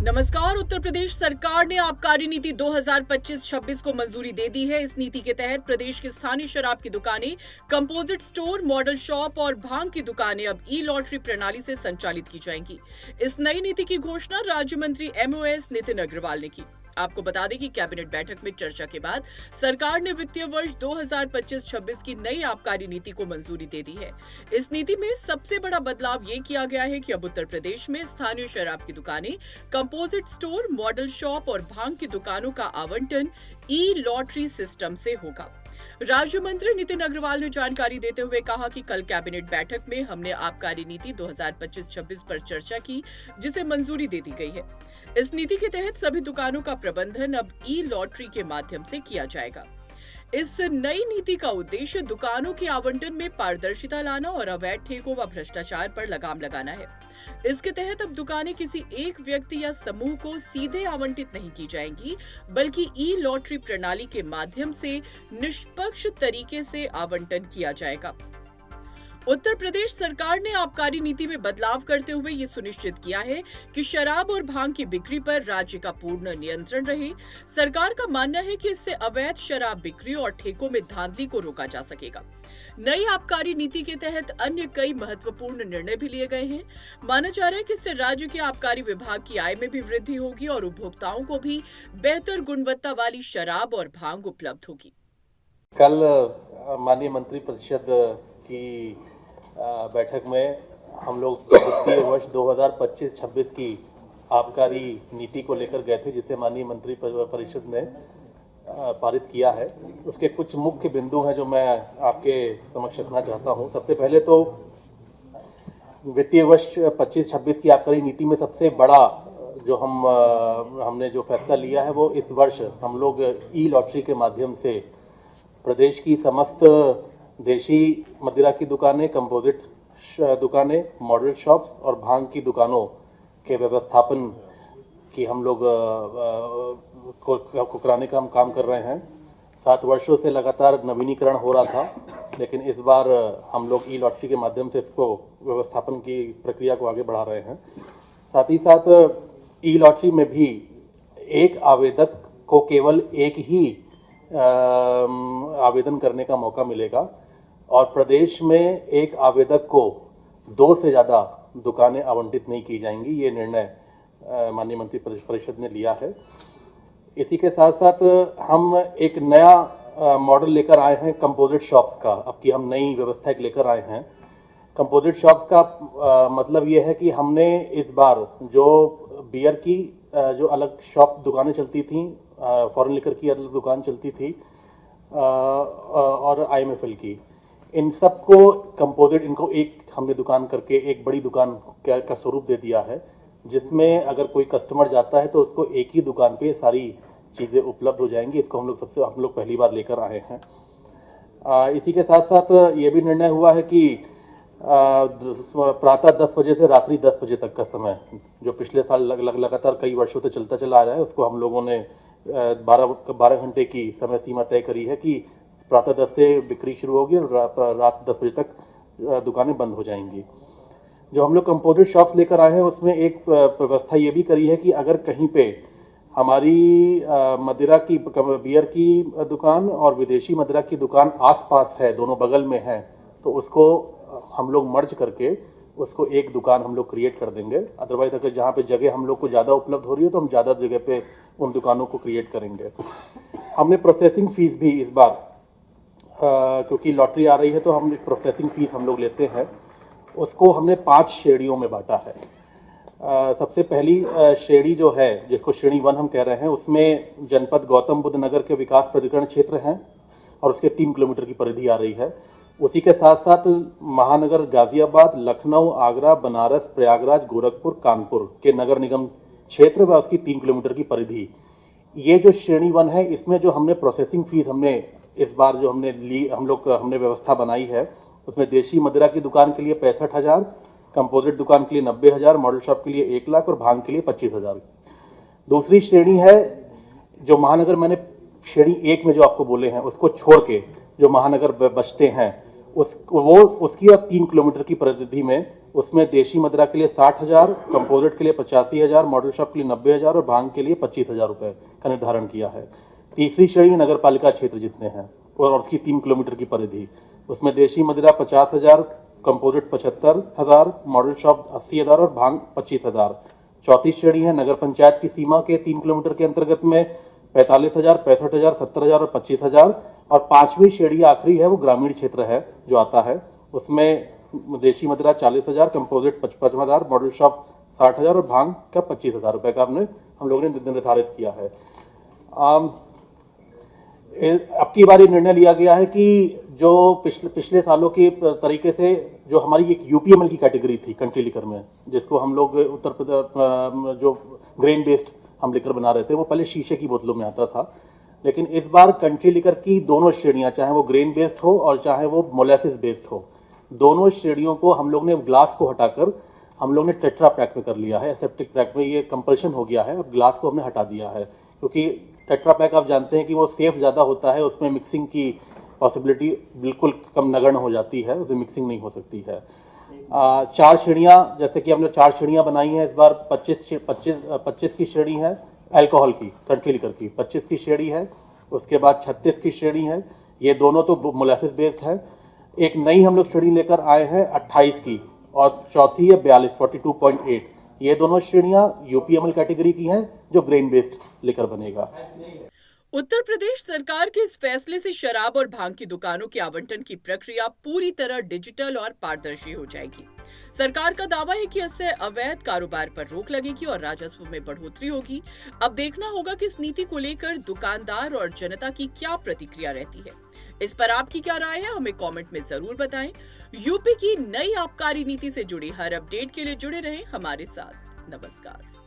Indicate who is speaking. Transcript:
Speaker 1: नमस्कार। उत्तर प्रदेश सरकार ने आबकारी नीति 2025-26 को मंजूरी दे दी है। इस नीति के तहत प्रदेश की स्थानीय शराब की दुकानें, कंपोजिट स्टोर, मॉडल शॉप और भांग की दुकानें अब ई लॉटरी प्रणाली से संचालित की जाएंगी। इस नई नीति की घोषणा राज्य मंत्री एमओएस नितिन अग्रवाल ने की। आपको बता दें कि कैबिनेट बैठक में चर्चा के बाद सरकार ने वित्तीय वर्ष 2025-26 की नई आबकारी नीति को मंजूरी दे दी है। इस नीति में सबसे बड़ा बदलाव ये किया गया है कि अब उत्तर प्रदेश में स्थानीय शराब की दुकानें, कंपोजिट स्टोर, मॉडल शॉप और भांग की दुकानों का आवंटन ई लॉटरी सिस्टम से होगा। राज्य मंत्री नितिन अग्रवाल ने जानकारी देते हुए कहा कि कल कैबिनेट बैठक में हमने आबकारी नीति 2025-26 पर चर्चा की, जिसे मंजूरी दे दी गई है। इस नीति के तहत सभी दुकानों का प्रबंधन अब ई लॉटरी के माध्यम से किया जाएगा। इस नई नीति का उद्देश्य दुकानों के आवंटन में पारदर्शिता लाना और अवैध ठेकों व भ्रष्टाचार पर लगाम लगाना है। इसके तहत अब दुकानें किसी एक व्यक्ति या समूह को सीधे आवंटित नहीं की जाएंगी, बल्कि ई लॉटरी प्रणाली के माध्यम से निष्पक्ष तरीके से आवंटन किया जाएगा। उत्तर प्रदेश सरकार ने आबकारी नीति में बदलाव करते हुए ये सुनिश्चित किया है कि शराब और भांग की बिक्री पर राज्य का पूर्ण नियंत्रण रहे। सरकार का मानना है कि इससे अवैध शराब बिक्री और ठेकों में धांधली को रोका जा सकेगा। नई आबकारी नीति के तहत अन्य कई महत्वपूर्ण निर्णय भी लिए गए हैं। माना जा रहा है कि इससे राज्य के आबकारी विभाग की आय में भी वृद्धि होगी और उपभोक्ताओं को भी बेहतर गुणवत्ता वाली शराब और भांग उपलब्ध होगी।
Speaker 2: कल माननीय मंत्रिपरिषद की बैठक में हम लोग वित्तीय वर्ष 2025-26 की आबकारी नीति को लेकर गए थे, जिसे माननीय मंत्री परिषद ने पारित किया है। उसके कुछ मुख्य बिंदु हैं जो मैं आपके समक्ष रखना चाहता हूं। सबसे पहले तो वित्तीय वर्ष 25-26 की आबकारी नीति में सबसे बड़ा जो हमने जो फैसला लिया है वो इस वर्ष हम लोग ई लॉटरी के माध्यम से प्रदेश की समस्त देशी मदिरा की दुकानें, कंपोजिट दुकानें, मॉडल शॉप्स और भांग की दुकानों के व्यवस्थापन की हम लोग को कराने का हम काम कर रहे हैं। 7 वर्षों से लगातार नवीनीकरण हो रहा था, लेकिन इस बार हम लोग ई लॉटरी के माध्यम से इसको व्यवस्थापन की प्रक्रिया को आगे बढ़ा रहे हैं। साथ ही साथ ई लॉटरी में भी एक आवेदक को केवल एक ही आवेदन करने का मौका मिलेगा और प्रदेश में एक आवेदक को 2 से ज़्यादा दुकानें आवंटित नहीं की जाएंगी। ये निर्णय माननीय मंत्री परिषद ने लिया है। इसी के साथ साथ हम एक नया मॉडल लेकर आए हैं कंपोजिट शॉप्स का। अब की हम नई व्यवस्था एक लेकर आए हैं। कंपोजिट शॉप्स का मतलब ये है कि हमने इस बार जो बियर की जो अलग शॉप दुकानें चलती थी, फॉरेन लिकर की अलग दुकान चलती थी और IMFL की, इन सबको कंपोजिट, इनको एक हमने दुकान करके एक बड़ी दुकान का स्वरूप दे दिया है, जिसमें अगर कोई कस्टमर जाता है तो उसको एक ही दुकान पे सारी चीज़ें उपलब्ध हो जाएंगी। इसको हम लोग पहली बार लेकर आए हैं। इसी के साथ साथ ये भी निर्णय हुआ है कि प्रातः 10 बजे से रात्रि 10 बजे तक का समय, जो पिछले साल लगातार कई वर्षों से चलता चला आ रहा है, उसको हम लोगों ने 12 घंटे की समय सीमा तय करी है कि प्रातः 10 से बिक्री शुरू होगी और रात 10 बजे तक दुकानें बंद हो जाएंगी। जो हम लोग कंपोजिट शॉप्स लेकर आए हैं उसमें एक व्यवस्था ये भी करी है कि अगर कहीं पे हमारी मदिरा की, बियर की दुकान और विदेशी मदिरा की दुकान आसपास है, दोनों बगल में है, तो उसको हम लोग मर्ज करके उसको एक दुकान हम लोग क्रिएट कर देंगे। अदरवाइज अगर जहाँ पे जगह हम लोग को ज़्यादा उपलब्ध हो रही है तो हम ज़्यादा जगह पे उन दुकानों को क्रिएट करेंगे। हमने प्रोसेसिंग फीस भी इस बार क्योंकि लॉटरी आ रही है तो हम प्रोसेसिंग फीस हम लोग लेते हैं, उसको हमने 5 श्रेणियों में बांटा है। सबसे पहली श्रेणी जो है, जिसको श्रेणी 1 हम कह रहे हैं, उसमें जनपद गौतम बुद्ध नगर के विकास प्राधिकरण क्षेत्र हैं और उसके 3 किलोमीटर की परिधि आ रही है। उसी के साथ साथ महानगर गाजियाबाद, लखनऊ, आगरा, बनारस, प्रयागराज, गोरखपुर, कानपुर के नगर निगम क्षेत्र व उसकी 3 किलोमीटर की परिधि। ये जो श्रेणी 1 है, इसमें जो हमने प्रोसेसिंग फीस हमने इस बार जो हमने व्यवस्था बनाई है, उसमें देशी मदिरा की दुकान के लिए 65,000, कंपोजिट दुकान के लिए 90,000, मॉडल शॉप के लिए 1 लाख और भांग के लिए 25,000। दूसरी श्रेणी है जो महानगर, मैंने श्रेणी 1 में जो आपको बोले हैं उसको छोड़ के जो महानगर बचते हैं, उसकी अब 3 किलोमीटर की परिधि में उसमें देशी मदिरा के लिए 60,000, कंपोजिट के लिए 85,000, मॉडल शॉप के लिए 90,000 और भांग के लिए 25,000 रुपये का निर्धारण किया है। तीसरी श्रेणी नगर पालिका क्षेत्र जितने हैं और उसकी 3 किलोमीटर की परिधि, उसमें देशी मदिरा 50,000, कंपोजिट 75,000, मॉडल शॉप 80,000 और भांग 25,000। चौथी श्रेणी है नगर पंचायत की सीमा के 3 किलोमीटर के अंतर्गत में 45,000, 65,000, 70,000 और 25,000। और पांचवी श्रेणी आखिरी है वो ग्रामीण क्षेत्र है जो आता है, उसमें देशी मदिरा 40,000, कंपोजिट 55,000, मॉडल शॉप 60,000 और भांग का 25,000 रुपये का हम लोगों ने निर्धारित किया है। अब की बार ये निर्णय लिया गया है कि जो पिछले सालों के तरीके से जो हमारी एक यूपीएमएल की कैटेगरी थी कंट्री लिकर में, जिसको हम लोग उत्तर प्रदेश जो ग्रेन बेस्ड हम लिकर बना रहे थे, वो पहले शीशे की बोतलों में आता था, लेकिन इस बार कंट्री लिकर की दोनों श्रेणियां, चाहे वो ग्रेन बेस्ड हो और चाहे वो मोलेसिस बेस्ड हो, दोनों श्रेणियों को हम लोग ने ग्लास को हटाकर हम लोग ने टेट्रा पैक में कर लिया है। एसेप्टिक पैक में ये कंपल्शन हो गया है, अब ग्लास को हमने हटा दिया है, क्योंकि टेट्रा पैक आप जानते हैं कि वो सेफ ज़्यादा होता है, उसमें मिक्सिंग की पॉसिबिलिटी बिल्कुल कम नगण्य हो जाती है, उसमें मिक्सिंग नहीं हो सकती है। 4 श्रेणियाँ, जैसे कि हमने 4 श्रेणियाँ बनाई हैं इस बार, 25 की श्रेणी है अल्कोहल की, कंट्री लिकर की 25 की श्रेणी है, उसके बाद 36 की श्रेणी है, ये दोनों तो मोलेसिस बेस्ड है। एक नई हम लोग श्रेणी लेकर आए हैं 28 की, और चौथी है 42 ये दोनों श्रेणियां यूपीएमएल कैटेगरी की हैं जो ग्रेन बेस्ड लेकर बनेगा।
Speaker 1: उत्तर प्रदेश सरकार के इस फैसले से शराब और भांग की दुकानों के आवंटन की प्रक्रिया पूरी तरह डिजिटल और पारदर्शी हो जाएगी। सरकार का दावा है कि इससे अवैध कारोबार पर रोक लगेगी और राजस्व में बढ़ोतरी होगी। अब देखना होगा कि इस नीति को लेकर दुकानदार और जनता की क्या प्रतिक्रिया रहती है। इस पर आपकी क्या राय है, हमें कमेंट में जरूर बताएं। यूपी की नई आबकारी नीति से जुड़ी हर अपडेट के लिए जुड़े रहें हमारे साथ। नमस्कार।